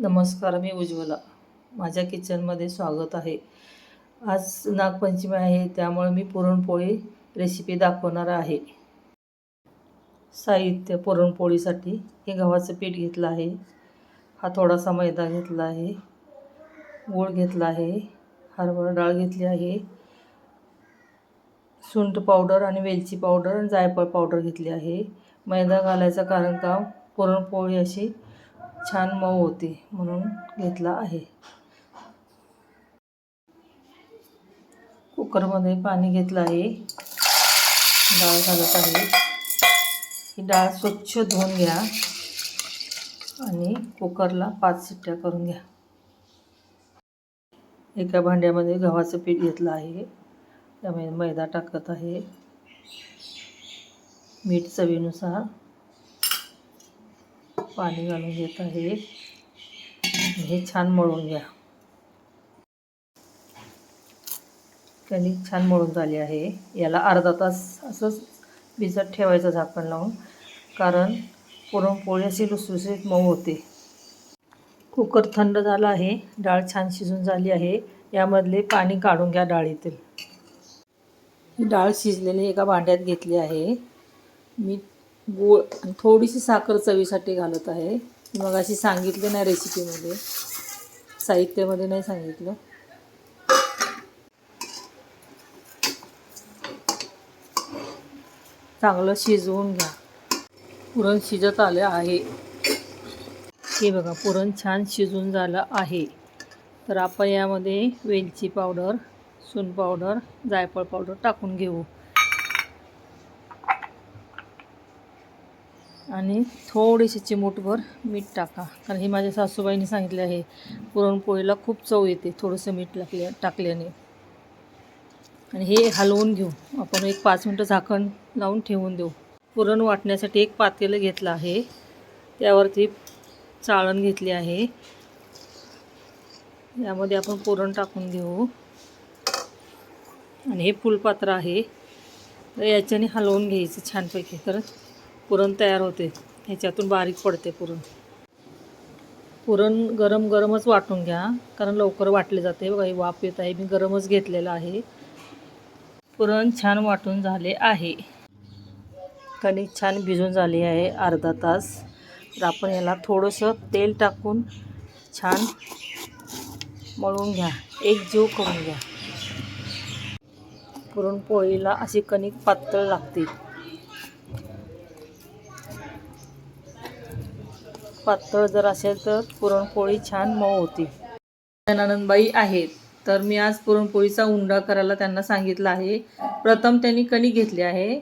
नमस्कार, मी उज्ज्वला. माझ्या किचनमध्ये स्वागत आहे. आज नागपंचमी आहे, त्यामुळे मी पुरणपोळी रेसिपी दाखवणार आहे. साहित्य पुरणपोळीसाठी हे गव्हाचं पीठ घेतलं आहे, हा थोडासा मैदा घेतला आहे, गूळ घेतला आहे, हरभरा डाळ घेतली आहे, सुंठ पावडर आणि वेलची पावडर आणि जायफळ पावडर घेतली आहे. मैदा घालायचं कारण का पुरणपोळी अशी छान मऊ होते म्हणून घेतला आहे. कुकरमध्ये पाणी घेतलं आहे, डाळ घालत आहे. ही डाळ स्वच्छ धुवून घ्या आणि कुकरला 5 शिट्ट्या करून घ्या. एका भांड्यामध्ये गव्हाचं पीठ घेतलं आहे, त्यामध्ये मैदा टाकत आहे, मीठ चवीनुसार, पाणी घालून घेत आहे. हे छान मळून घ्या. कणिक छान मळून झाली आहे. याला अर्धा तास असंच भिजत ठेवायचं झाकण लावून, कारण पुरणपोळी अशी लुसलुसीत मऊ होते. कुकर थंड झाला आहे, डाळ छान शिजून झाली आहे. यामधले पाणी काढून घ्या डाळीतील. ही डाळ शिजलेली एका भांड्यात घेतली आहे. मी गूळ आणि थोडीशी साखर चवीसाठी घालत आहे. मग अशी सांगितलं नाही रेसिपीमध्ये, साहित्यामध्ये नाही सांगितलं. चांगलं शिजवून घ्या. पुरण शिजत आले आहे. हे बघा, पुरण छान शिजून झालं आहे. तर आपण यामध्ये वेलची पावडर, सुंठ पावडर, जायफळ पावडर टाकून घेऊ आणि थोडीशी चिमूटभर मीठ टाका, कारण हे माझ्या सासूबाईंनी सांगितले आहे, पुरणपोळीला खूप चव येते थोडंसं मीठ टाकल्याने. आणि हे हलवून घेऊ आपण. 5 मिनटं झाकण लावून ठेवून देऊ. पुरण वाटण्यासाठी एक पातेलं घेतलं आहे, त्यावरती चाळण घेतली आहे. यामध्ये आपण पुरण टाकून घेऊ आणि हे फुलपात्र आहे, तर याच्याने हलवून घ्यायचं छानपैकी, तर पुरण तयार होते. ह्याच्यातून बारीक पडते पुरण. पुरण गरम गरमच वाटून घ्या, कारण लवकर वाटले जाते. बघा, ही वाफ येत आहे, मी गरमच घेतलेलं आहे. पुरण छान वाटून झाले आहे. कणिक छान भिजून झाली आहे अर्धा तास. तर आपण याला थोडंसं तेल टाकून छान मळून घ्या, एकजीव करून घ्या. पुरणपोळीला अशी कणिक पातळ लागते. पातळ जर असेल तर पुरणपोळी छान मऊ होती. नणंदबाई आहेत, तर मी आज पुरणपोळीचा उंडा करायला त्यांना सांगितलं आहे. प्रथम त्यांनी कणिक घेतली आहे.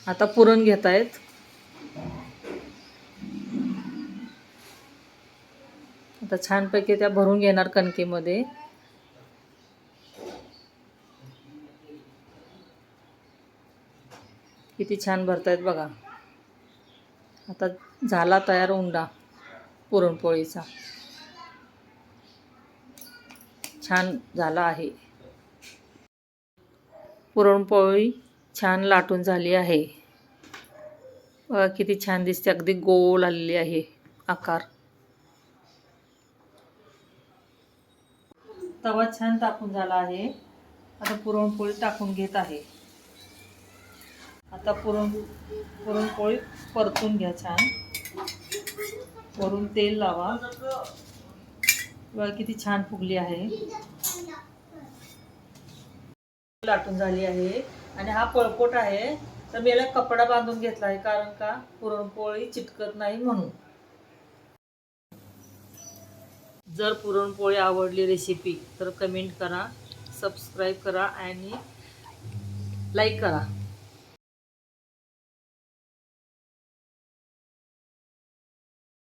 आता पुरण घेत आहेत. आता छानपैकी त्या भरून घेणार कणकेमध्ये. किती छान भरतायत बघा. आता झाला तयार उंडा पुरणपोळीचा. छान झाला आहे. पुरणपोळी छान लाटून झाली आहे. बघा किती छान दिसते, अगदी गोल आलेली आहे आकार. तवा छान तापून झाला आहे. आता पुरणपोळी टाकून घेत आहे. आता पुरणपोळी परतून घ्या छान. वरून तेल लावा. बघा किती छान फुगली आहे. लाटून झाली आहे. आणि हा पळपोट आहे, तर मी याला कपडा बांधून घेतला आहे, कारण का पुरणपोळी चिटकत नाही म्हणून. जर पुरणपोळी आवडली रेसिपी तर कमेंट करा, सबस्क्राईब करा आणि लाईक करा.